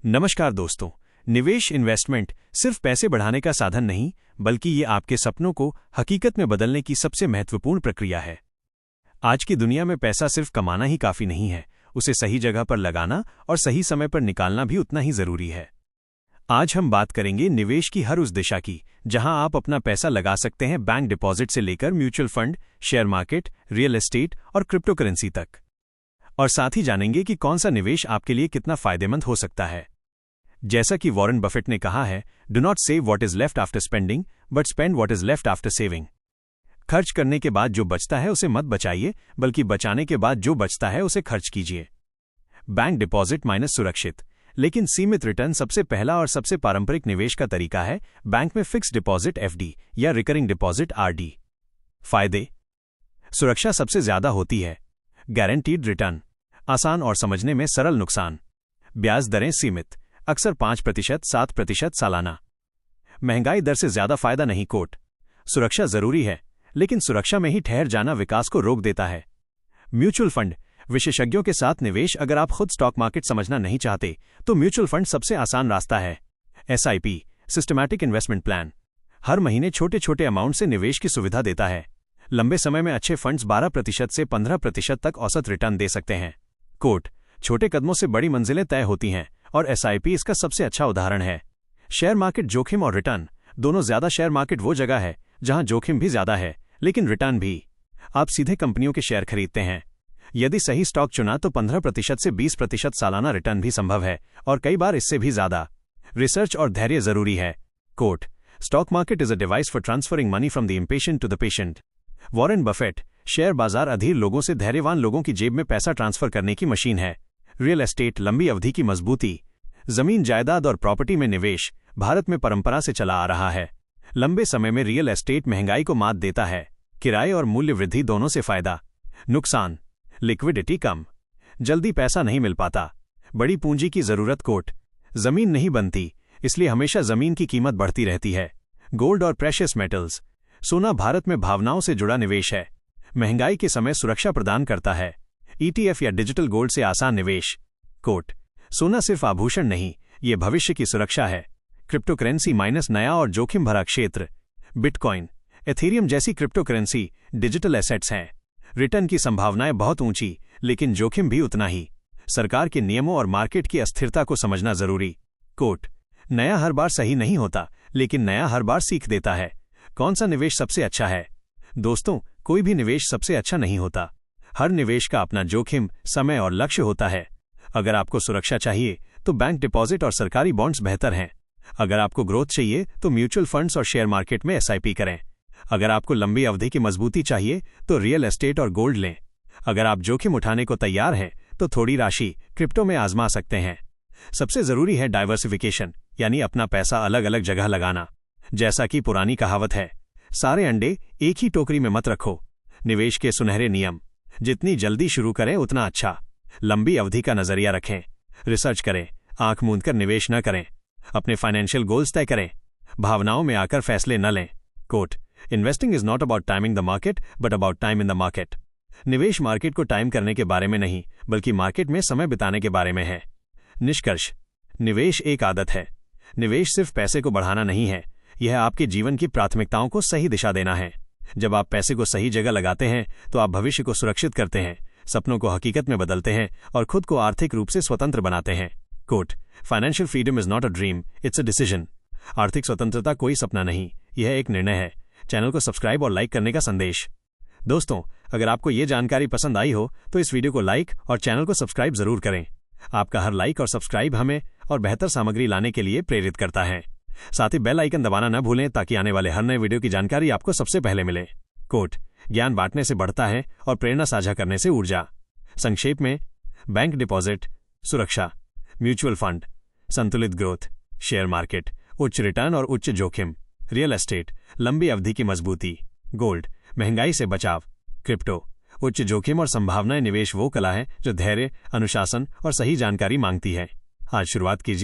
नमस्कार दोस्तों। निवेश इन्वेस्टमेंट सिर्फ पैसे बढ़ाने का साधन नहीं, बल्कि ये आपके सपनों को हकीकत में बदलने की सबसे महत्वपूर्ण प्रक्रिया है। आज की दुनिया में पैसा सिर्फ कमाना ही काफी नहीं है, उसे सही जगह पर लगाना और सही समय पर निकालना भी उतना ही जरूरी है। आज हम बात करेंगे निवेश की हर उस दिशा की जहां आप अपना पैसा लगा सकते हैं, बैंक डिपॉजिट से लेकर mutual fund, share market, real estate और क्रिप्टो करेंसी तक। और साथ ही जानेंगे कि कौन सा निवेश आपके लिए कितना फायदेमंद हो सकता है। जैसा कि वॉरेन बफेट ने कहा है, do not save what is left after spending, but spend what is left after saving. खर्च करने के बाद जो बचता है उसे मत बचाइए, बल्कि बचाने के बाद जो बचता है उसे खर्च कीजिए। बैंक डिपॉजिट माइनस सुरक्षित लेकिन सीमित रिटर्न सबसे पहला और सबसे पारंपरिक निवेश का तरीका है बैंक में फिक्स डिपॉजिट एफडी या रिकरिंग डिपॉजिट आरडी। फायदे: सुरक्षा सबसे ज्यादा होती है, गारंटीड रिटर्न, आसान और समझने में सरल नुकसान, ब्याज दरें सीमित, अक्सर 5% 7% सालाना, महंगाई दर से ज्यादा फायदा नहीं। कोट: सुरक्षा जरूरी है, लेकिन सुरक्षा में ही ठहर जाना विकास को रोक देता है। म्यूचुअल फंड विशेषज्ञों के साथ निवेश। अगर आप खुद स्टॉक मार्केट समझना नहीं चाहते तो म्यूचुअल फंड सबसे आसान रास्ता है। एसआईपी सिस्टमैटिक इन्वेस्टमेंट प्लान हर महीने छोटे छोटे अमाउंट से निवेश की सुविधा देता है। लंबे समय में अच्छे फंड्स 12% से 15% तक औसत रिटर्न दे सकते हैं। कोट: छोटे कदमों से बड़ी मंजिलें तय होती हैं और एसआईपी इसका सबसे अच्छा उदाहरण है। शेयर मार्केट जोखिम और रिटर्न दोनों ज्यादा। शेयर मार्केट वो जगह है जहां जोखिम भी ज्यादा है लेकिन रिटर्न भी। आप सीधे कंपनियों के शेयर खरीदते हैं। यदि सही स्टॉक चुना तो 15% से 20% सालाना रिटर्न भी संभव है और कई बार इससे भी ज्यादा। रिसर्च और धैर्य जरूरी है। Quote: stock market is a device for transferring money from the impatient to the patient. Warren Buffett: share बाजार अधीर लोगों से धैर्यवान लोगों की जेब में पैसा ट्रांसफर करने की मशीन है। रियल एस्टेट लंबी अवधि की मजबूती। जमीन जायदाद और प्रॉपर्टी में निवेश भारत में परंपरा से चला आ रहा है। लंबे समय में रियल एस्टेट महंगाई को मात देता है। किराए और मूल्य वृद्धि दोनों से फायदा। नुकसान: लिक्विडिटी कम, जल्दी पैसा नहीं मिल पाता, बड़ी पूंजी की जरूरत। कोट: जमीन नहीं बनती, इसलिए हमेशा जमीन की कीमत बढ़ती रहती है। गोल्ड और प्रेशियस मेटल्स सोना भारत में भावनाओं से जुड़ा निवेश है। महंगाई के समय सुरक्षा प्रदान करता है। ईटीएफ या डिजिटल गोल्ड से आसान निवेश। कोट: सोना सिर्फ आभूषण नहीं, ये भविष्य की सुरक्षा है। क्रिप्टो करेंसी माइनस नया और जोखिम भरा क्षेत्र। बिटकॉइन, एथेरियम जैसी क्रिप्टो करेंसी डिजिटल एसेट्स हैं। रिटर्न की संभावनाएं बहुत ऊंची, लेकिन जोखिम भी उतना ही। सरकार के नियमों और मार्केट की अस्थिरता को समझना जरूरी। कोट: नया हर बार सही नहीं होता, लेकिन नया हर बार सीख देता है। कौन सा निवेश सबसे अच्छा है? दोस्तों, कोई भी निवेश सबसे अच्छा नहीं होता। हर निवेश का अपना जोखिम, समय और लक्ष्य होता है। अगर आपको सुरक्षा चाहिए तो बैंक डिपॉजिट और सरकारी बॉन्ड्स बेहतर हैं। अगर आपको ग्रोथ चाहिए तो म्यूचुअल फंड्स और शेयर मार्केट में एसआईपी करें। अगर आपको लंबी अवधि की मजबूती चाहिए तो रियल एस्टेट और गोल्ड लें। अगर आप जोखिम उठाने को तैयार हैं तो थोड़ी राशि क्रिप्टो में आजमा सकते हैं। सबसे जरूरी है डाइवर्सिफिकेशन, यानी अपना पैसा अलग अलग जगह लगाना। जैसा कि पुरानी कहावत है, सारे अंडे एक ही टोकरी में मत रखो। निवेश के सुनहरे नियम: जितनी जल्दी शुरू करें उतना अच्छा। लंबी अवधि का नजरिया रखें। रिसर्च करें, आंख मूंद कर निवेश न करें। अपने फाइनेंशियल गोल्स तय करें, भावनाओं में आकर फैसले न लें। Quote: investing is not about timing the market but about time in the market. निवेश मार्केट को टाइम करने के बारे में नहीं, बल्कि मार्केट में समय बिताने के बारे में है। निष्कर्ष: निवेश एक आदत है। निवेश सिर्फ पैसे को बढ़ाना नहीं है, यह आपके जीवन की प्राथमिकताओं को सही दिशा देना है। जब आप पैसे को सही जगह लगाते हैं तो आप भविष्य को सुरक्षित करते हैं, सपनों को हकीकत में बदलते हैं और खुद को आर्थिक रूप से स्वतंत्र बनाते हैं। Quote: financial freedom is not a dream, it's a decision. आर्थिक स्वतंत्रता कोई सपना नहीं, यह एक निर्णय है। चैनल को सब्सक्राइब और लाइक करने का संदेश। दोस्तों, अगर आपको ये जानकारी पसंद आई हो तो इस वीडियो को लाइक और चैनल को सब्सक्राइब जरूर करें। आपका हर लाइक और सब्सक्राइब हमें और बेहतर सामग्री लाने के लिए प्रेरित करता है। साथ ही बेल आइकन दबाना न भूलें ताकि आने वाले हर नए वीडियो की जानकारी आपको सबसे पहले मिले। कोट: ज्ञान बांटने से बढ़ता है और प्रेरणा साझा करने से ऊर्जा। संक्षेप में: बैंक डिपॉजिट सुरक्षा, म्यूचुअल फंड संतुलित ग्रोथ, शेयर मार्केट उच्च रिटर्न और उच्च जोखिम, रियल एस्टेट लंबी अवधि की मजबूती, गोल्ड महंगाई से बचाव, क्रिप्टो उच्च जोखिम और संभावनाएं। निवेश वो कला है जो धैर्य, अनुशासन और सही जानकारी मांगती है। आज शुरुआत कीजिए।